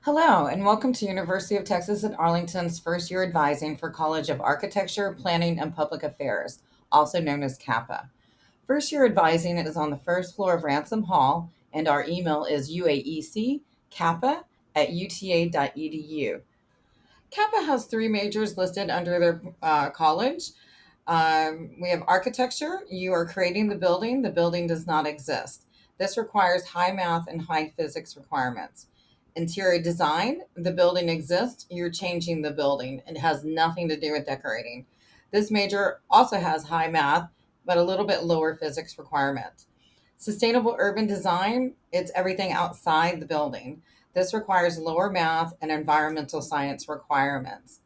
Hello, and welcome to University of Texas at Arlington's first year advising for College of Architecture, Planning, and Public Affairs, also known as CAPPA. First year advising is on the first floor of Ransom Hall, and our email is uaeccappa@uta.edu. CAPPA has three majors listed under their college. We have architecture. You are creating the building does not exist. This requires high math and high physics requirements. Interior design, the building exists, you're changing the building. It has nothing to do with decorating. This major also has high math, but a little bit lower physics requirements. Sustainable urban design, it's everything outside the building. This requires lower math and environmental science requirements.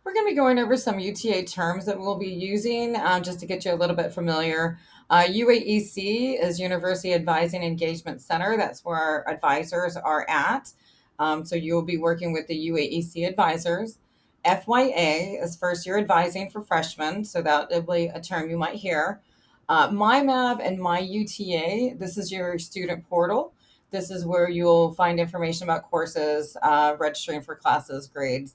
We're going to be going over some UTA terms that we'll be using just to get you a little bit familiar. UAEC is University Advising Engagement Center. That's where our advisors are at. So you'll be working with the UAEC advisors. FYA is first year advising for freshmen. So that will be a term you might hear. MyMav and MyUTA, this is your student portal. This is where you'll find information about courses, registering for classes, grades.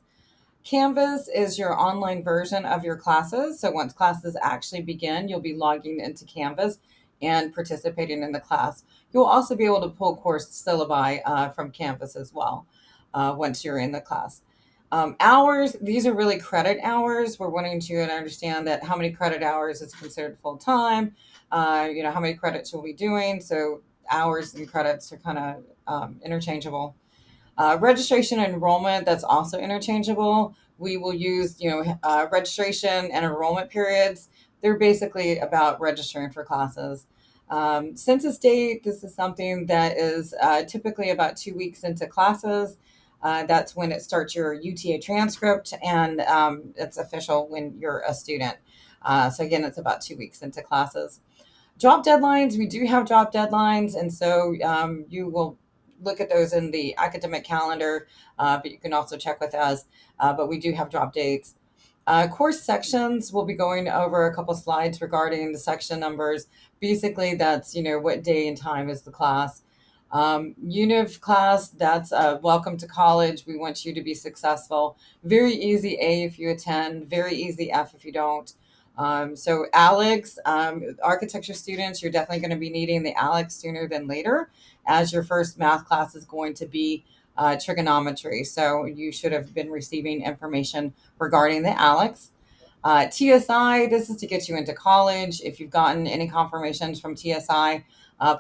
Canvas is your online version of your classes. So once classes actually begin, you'll be logging into Canvas and participating in the class. You'll also be able to pull course syllabi from Canvas as well once you're in the class. Hours, these are really credit hours. We're wanting to understand that how many credit hours is considered full time, how many credits you'll be doing. So hours and credits are kind of interchangeable. Registration and enrollment, that's also interchangeable. We will use, registration and enrollment periods. They're basically about registering for classes. Census date, this is something that is typically about 2 weeks into classes. That's when it starts your UTA transcript, and it's official when you're a student. So again, it's about 2 weeks into classes. Job deadlines, we do have job deadlines, and so you will look at those in the academic calendar, but you can also check with us. But we do have drop dates. Course sections, we'll be going over a couple slides regarding the section numbers. Basically, that's, what day and time is the class. Univ class, that's welcome to college. We want you to be successful. Very easy A if you attend, very easy F if you don't. So Alex, architecture students, you're definitely going to be needing the Alex sooner than later, as your first math class is going to be trigonometry. So you should have been receiving information regarding the Alex. TSI, this is to get you into college. If you've gotten any confirmations from TSI,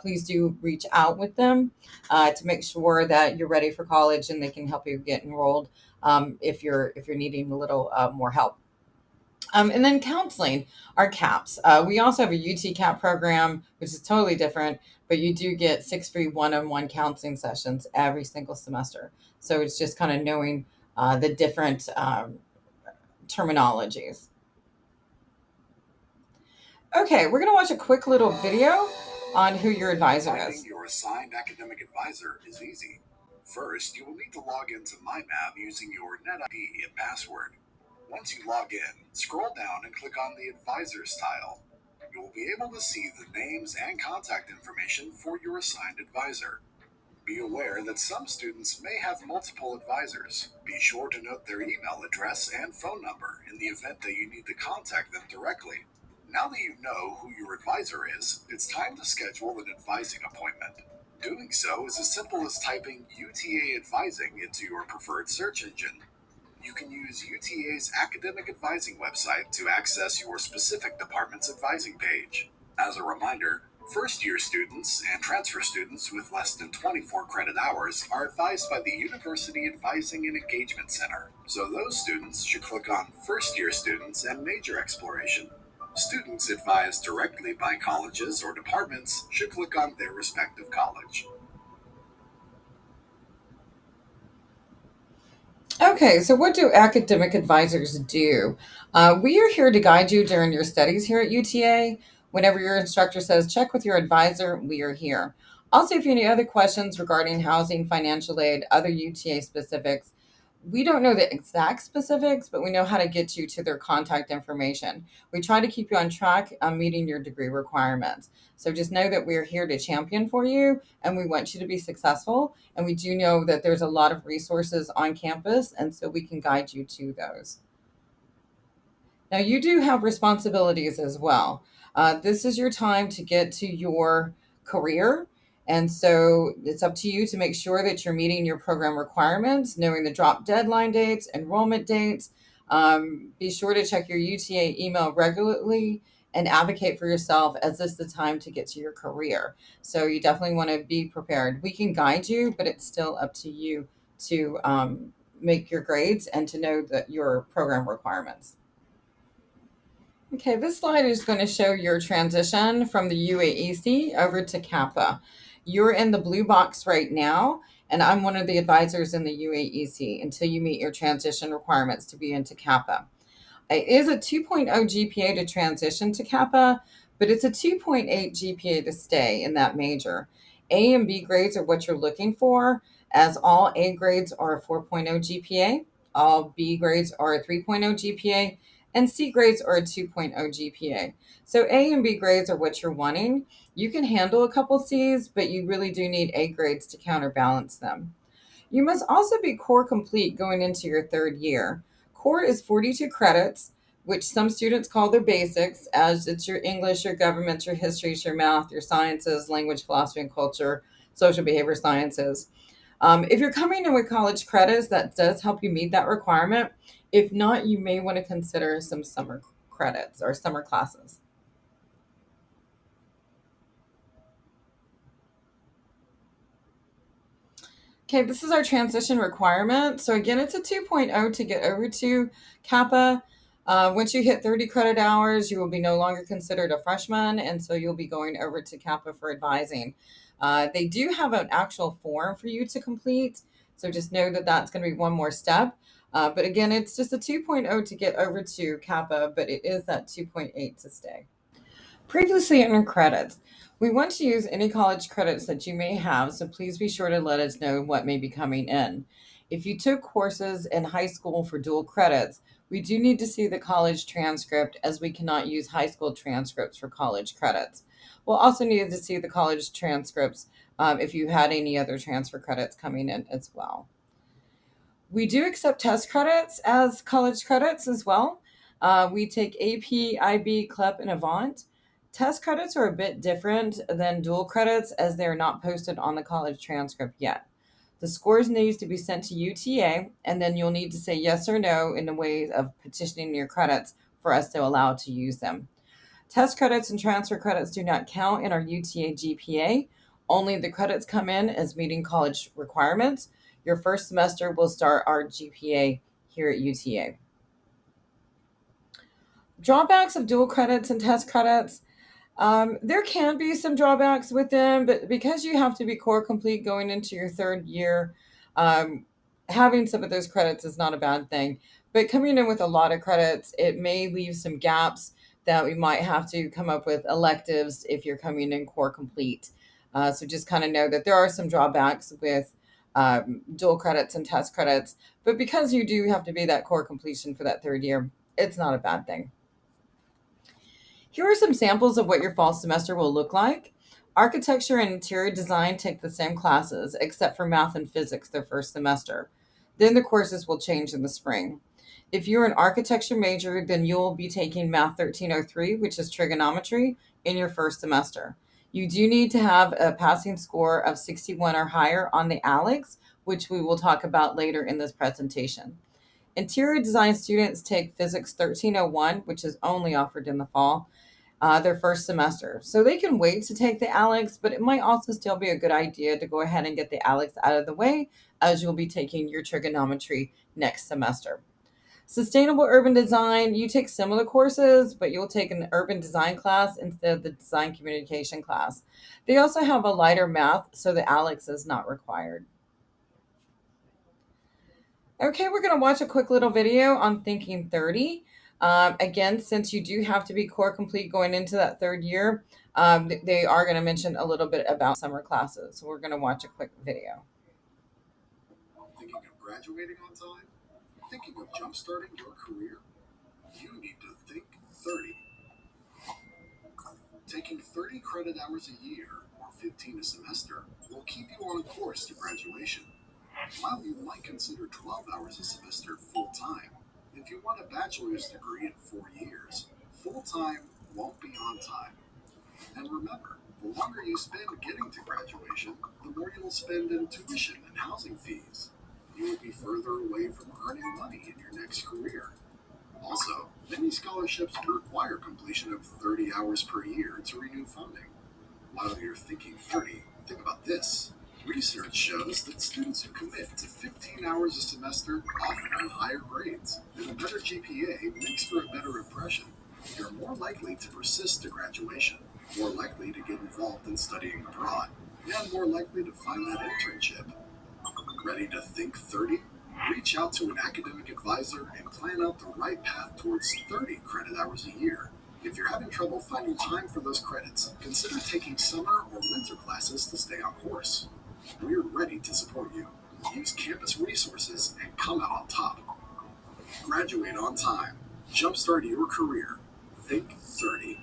please do reach out with them to make sure that you're ready for college and they can help you get enrolled if you're needing a little more help. And then counseling, our CAPS. We also have a UT CAP program, which is totally different, but you do get 6 free one-on-one counseling sessions every single semester. So it's just kind of knowing the different terminologies. Okay, we're going to watch a quick little video on who your advisor Finding is. your assigned academic advisor is easy. First, you will need to log into MyMav using your NetID and password. Once you log in, scroll down and click on the Advisors tile. You will be able to see the names and contact information for your assigned advisor. Be aware that some students may have multiple advisors. Be sure to note their email address and phone number in the event that you need to contact them directly. Now that you know who your advisor is, it's time to schedule an advising appointment. Doing so is as simple as typing UTA Advising into your preferred search engine. You can use UTA's academic advising website to access your specific department's advising page. As a reminder, first year students and transfer students with less than 24 credit hours are advised by the University Advising and Engagement Center, so those students should click on First Year Students and Major Exploration. Students advised directly by colleges or departments should click on their respective college. Okay, so what do academic advisors do? We are here to guide you during your studies here at UTA. Whenever your instructor says check with your advisor, we are here. Also, if you have any other questions regarding housing, financial aid, other UTA specifics, We don't know the exact specifics, but we know how to get you to their contact information. We try to keep you on track on meeting your degree requirements. So just know that we're here to champion for you and we want you to be successful. And we do know that there's a lot of resources on campus, and so we can guide you to those. Now, you do have responsibilities as well. This is your time to get to your career. And so it's up to you to make sure that you're meeting your program requirements, knowing the drop deadline dates, enrollment dates. Be sure to check your UTA email regularly and advocate for yourself, as this is the time to get to your career. So you definitely want to be prepared. We can guide you, but it's still up to you to make your grades and to know that your program requirements. Okay, this slide is going to show your transition from the UAEC over to CAPPA. You're in the blue box right now, and I'm one of the advisors in the UAEC until you meet your transition requirements to be into CAPPA. It is a 2.0 GPA to transition to CAPPA, but it's a 2.8 GPA to stay in that major. A and B grades are what you're looking for, as all A grades are a 4.0 GPA, all B grades are a 3.0 GPA, and C grades are a 2.0 GPA. So A and B grades are what you're wanting. You can handle a couple C's, but you really do need A grades to counterbalance them. You must also be core complete going into your third year. Core is 42 credits, which some students call their basics, as it's your English, your government, your history, your math, your sciences, language, philosophy, and culture, social behavior sciences. If you're coming in with college credits, that does help you meet that requirement. If not, you may want to consider some summer credits or summer classes. Okay, this is our transition requirement. So again, it's a 2.0 to get over to CAPPA. Once you hit 30 credit hours, you will be no longer considered a freshman, and so you'll be going over to CAPPA for advising. They do have an actual form for you to complete, so just know that that's going to be one more step. But again, it's just a 2.0 to get over to CAPPA, but it is that 2.8 to stay. Previously earned credits. We want to use any college credits that you may have, so please be sure to let us know what may be coming in. If you took courses in high school for dual credits, we do need to see the college transcript, as we cannot use high school transcripts for college credits. We'll also need to see the college transcripts if you had any other transfer credits coming in as well. We do accept test credits as college credits as well. We take AP, IB, CLEP, and Avant. Test credits are a bit different than dual credits, as they're not posted on the college transcript yet. The scores need to be sent to UTA, and then you'll need to say yes or no in the way of petitioning your credits for us to allow to use them. Test credits and transfer credits do not count in our UTA GPA. Only the credits come in as meeting college requirements. Your first semester will start our GPA here at UTA. Drawbacks of dual credits and test credits. There can be some drawbacks with them, but because you have to be core complete going into your third year, um, having some of those credits is not a bad thing. But coming in with a lot of credits, it may leave some gaps that we might have to come up with electives if you're coming in core complete. So just kind of know that there are some drawbacks with dual credits and test credits, but because you do have to be that core completion for that third year, it's not a bad thing. Here are some samples of what your fall semester will look like. Architecture and interior design take the same classes, except for math and physics their first semester. Then the courses will change in the spring. If you're an architecture major, then you'll be taking Math 1303, which is trigonometry, in your first semester. You do need to have a passing score of 61 or higher on the ALEX, which we will talk about later in this presentation. Interior design students take Physics 1301, which is only offered in the fall, their first semester. So they can wait to take the ALEX, but it might also still be a good idea to go ahead and get the ALEX out of the way, as you'll be taking your trigonometry next semester. Sustainable urban design, you take similar courses, but you'll take an urban design class instead of the design communication class. They also have a lighter math, so the ALEX is not required. Okay, we're going to watch a quick little video on Thinking 30. Again, since you do have to be core complete going into that third year, they are going to mention a little bit about summer classes. So we're going to watch a quick video. Thinking of graduating on time? Thinking of jumpstarting your career? You need to think 30. Taking 30 credit hours a year, or 15 a semester, will keep you on course to graduation, while you might consider 12 hours a semester full time. If you want a bachelor's degree in 4 years, full time won't be on time. And remember, the longer you spend getting to graduation, the more you'll spend in tuition and housing fees. You will be further away from earning money in your next career. Also, many scholarships require completion of 30 hours per year to renew funding. While you're thinking 30, think about this. Research shows that students who commit to 15 hours a semester often have higher grades, and a better GPA makes for a better impression. You're more likely to persist to graduation, more likely to get involved in studying abroad, and more likely to find that internship. Ready to think 30? Reach out to an academic advisor and plan out the right path towards 30 credit hours a year. If you're having trouble finding time for those credits, consider taking summer or winter classes to stay on course. We're ready to support you. Use campus resources and come out on top. Graduate on time. Jumpstart your career. Think 30.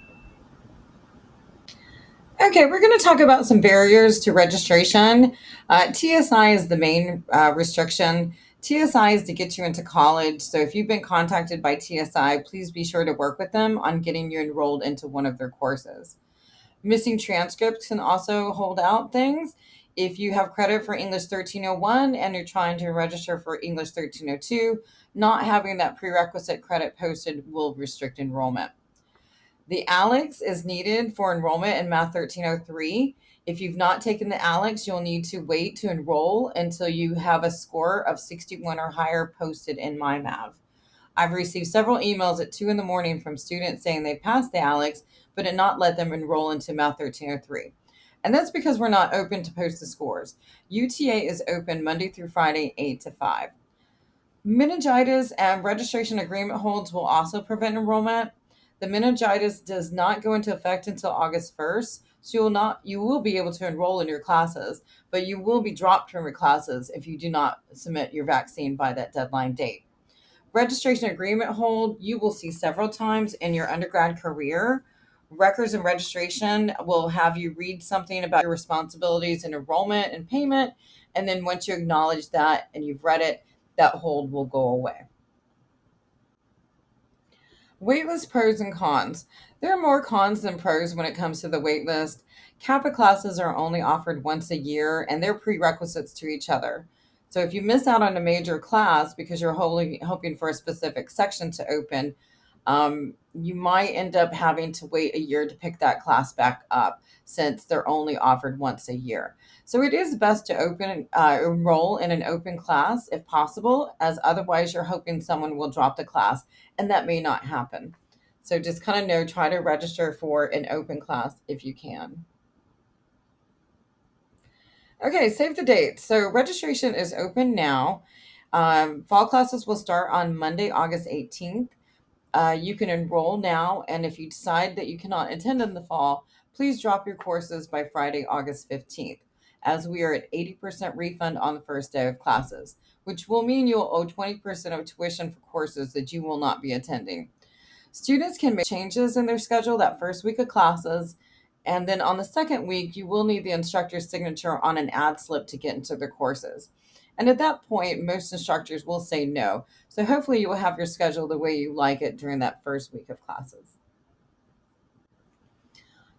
Okay, we're going to talk about some barriers to registration. TSI is the main restriction. TSI is to get you into college. So if you've been contacted by TSI, please be sure to work with them on getting you enrolled into one of their courses. Missing transcripts can also hold out things. If you have credit for English 1301 and you're trying to register for English 1302, not having that prerequisite credit posted will restrict enrollment. The ALEX is needed for enrollment in Math 1303. If you've not taken the ALEX, you'll need to wait to enroll until you have a score of 61 or higher posted in MyMav. I've received several emails at 2 in the morning from students saying they passed the ALEX, but it not let them enroll into Math 1303. And that's because we're not open to post the scores. UTA is open Monday through Friday, 8 to 5. Meningitis and registration agreement holds will also prevent enrollment. The meningitis does not go into effect until August 1st, so you will be able to enroll in your classes, but you will be dropped from your classes if you do not submit your vaccine by that deadline date. Registration agreement hold you will see several times in your undergrad career. Records and registration will have you read something about your responsibilities and enrollment and payment, and then once you acknowledge that and you've read it, that hold will go away. Waitlist pros and cons. There are more cons than pros when it comes to the waitlist. CAPPA classes are only offered once a year and they're prerequisites to each other. So if you miss out on a major class because you're hoping for a specific section to open, you might end up having to wait a year to pick that class back up since they're only offered once a year. So it is best to enroll in an open class if possible, as otherwise you're hoping someone will drop the class, and that may not happen. So just kind of know, try to register for an open class if you can. Okay, save the date. So registration is open now. Fall classes will start on Monday, August 18th. You can enroll now, and if you decide that you cannot attend in the fall, please drop your courses by Friday, August 15th, as we are at 80% refund on the first day of classes, which will mean you'll owe 20% of tuition for courses that you will not be attending. Students can make changes in their schedule that first week of classes, and then on the second week, you will need the instructor's signature on an ad slip to get into their courses. And at that point, most instructors will say no. So hopefully, you will have your schedule the way you like it during that first week of classes.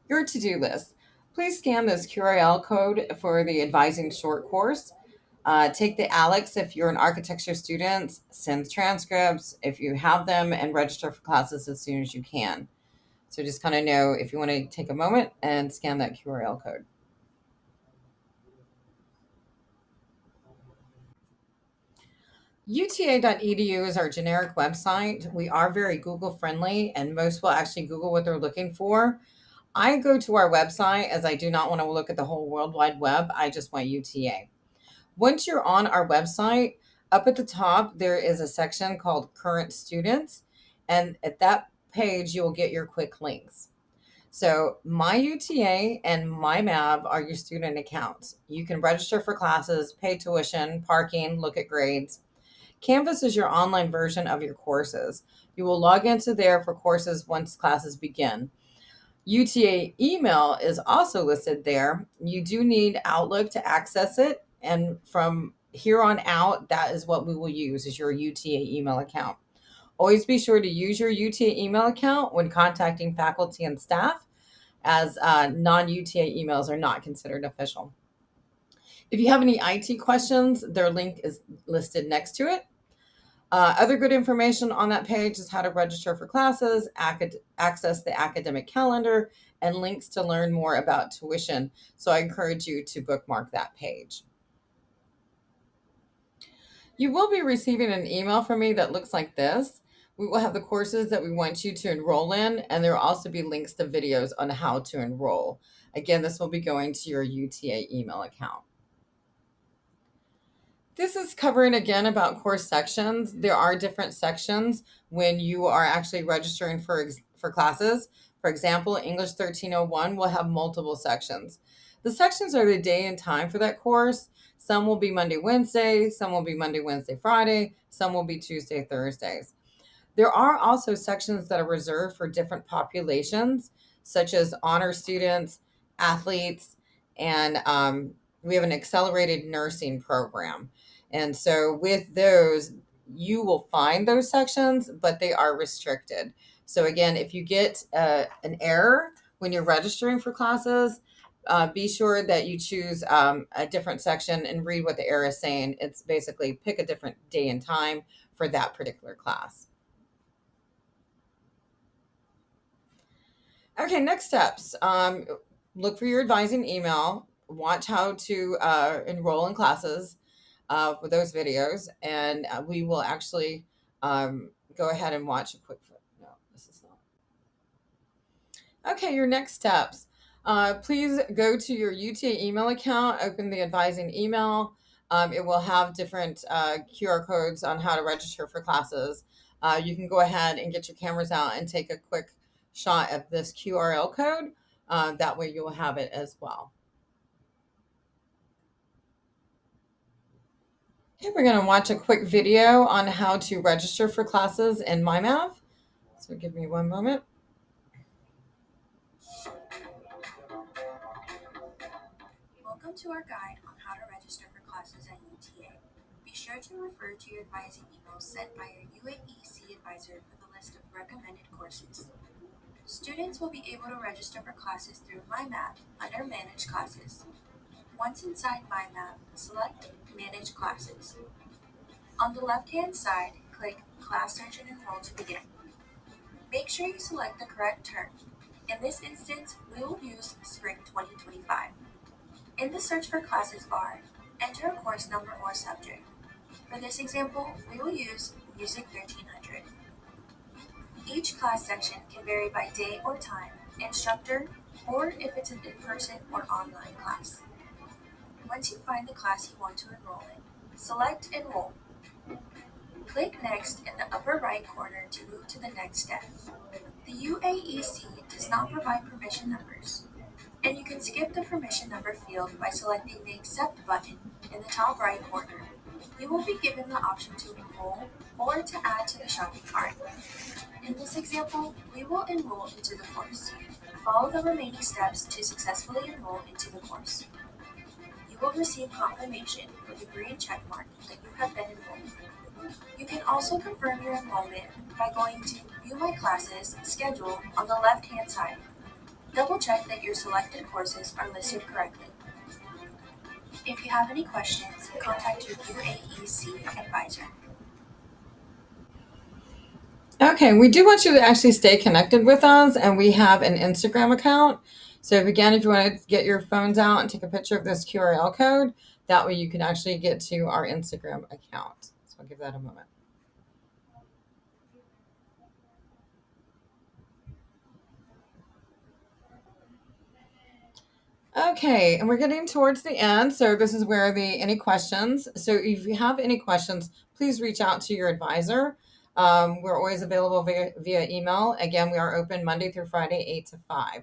Your to do list. Please scan this QRL code for the Advising Short course. Take the ALEX if you're an architecture student, send transcripts if you have them, and register for classes as soon as you can. So just kind of know if you want to take a moment and scan that QRL code. UTA.edu is our generic website. We are very Google friendly, and most will actually Google what they're looking for. I go to our website as I do not want to look at the whole World Wide Web. I just want UTA. Once you're on our website, up at the top, there is a section called Current Students. And at that page, you'll get your quick links. So My UTA and My Mav are your student accounts. You can register for classes, pay tuition, parking, look at grades. Canvas is your online version of your courses. You will log into there for courses once classes begin. UTA email is also listed there. You do need Outlook to access it, and from here on out, that is what we will use is your UTA email account. Always be sure to use your UTA email account when contacting faculty and staff, as non-UTA emails are not considered official. If you have any IT questions, their link is listed next to it. Other good information on that page is how to register for classes, access the academic calendar, and links to learn more about tuition. So I encourage you to bookmark that page. You will be receiving an email from me that looks like this. We will have the courses that we want you to enroll in, and there will also be links to videos on how to enroll. Again, this will be going to your UTA email account. This is covering again about course sections. There are different sections when you are actually registering for classes. For example, English 1301 will have multiple sections. The sections are the day and time for that course. Some will be Monday, Wednesday, some will be Monday, Wednesday, Friday, some will be Tuesday, Thursdays. There are also sections that are reserved for different populations, such as honor students, athletes, and we have an accelerated nursing program. And so, with those, you will find those sections, but they are restricted. So, again, if you get an error when you're registering for classes, be sure that you choose a different section and read what the error is saying. It's basically pick a different day and time for that particular class. Okay, next steps. Look for your advising email. Watch how to enroll in classes with those videos, and we will actually go ahead and watch a quick. No, this is not. Okay, your next steps. Please go to your UTA email account, open the advising email. It will have different QR codes on how to register for classes. You can go ahead and get your cameras out and take a quick shot of this QRL code. That way you will have it as well. Okay, we're going to watch a quick video on how to register for classes in MyMav. So give me one moment. Welcome to our guide on how to register for classes at UTA. Be sure to refer to your advising emails sent by your UAEC advisor for the list of recommended courses. Students will be able to register for classes through MyMath under Manage Classes. Once inside MyMath, select Manage Classes. On the left-hand side, click Class Search and Enroll to begin. Make sure you select the correct term. In this instance, we will use Spring 2025. In the Search for Classes bar, enter a course number or subject. For this example, we will use Music 1300. Each class section can vary by day or time, instructor, or if it's an in-person or online class. Once you find the class you want to enroll in, select Enroll. Click Next in the upper right corner to move to the next step. The UAEC does not provide permission numbers, and you can skip the permission number field by selecting the Accept button in the top right corner. You will be given the option to enroll or to add to the shopping cart. In this example, we will enroll into the course. Follow the remaining steps to successfully enroll into the course. You will receive confirmation with a green check mark that you have been enrolled. You can also confirm your enrollment by going to View My Classes schedule on the left-hand side. Double check that your selected courses are listed correctly. If you have any questions, contact your UAEC advisor. Okay, we do want you to actually stay connected with us, and we have an Instagram account. So, if you want to get your phones out and take a picture of this QRL code, that way you can actually get to our Instagram account. So, I'll give that a moment. Okay, and we're getting towards the end. So, this is where the any questions. So, if you have any questions, please reach out to your advisor. We're always available via email. Again, we are open Monday through Friday, 8 to 5.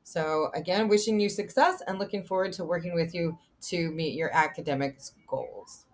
So, again, wishing you success and looking forward to working with you to meet your academic goals.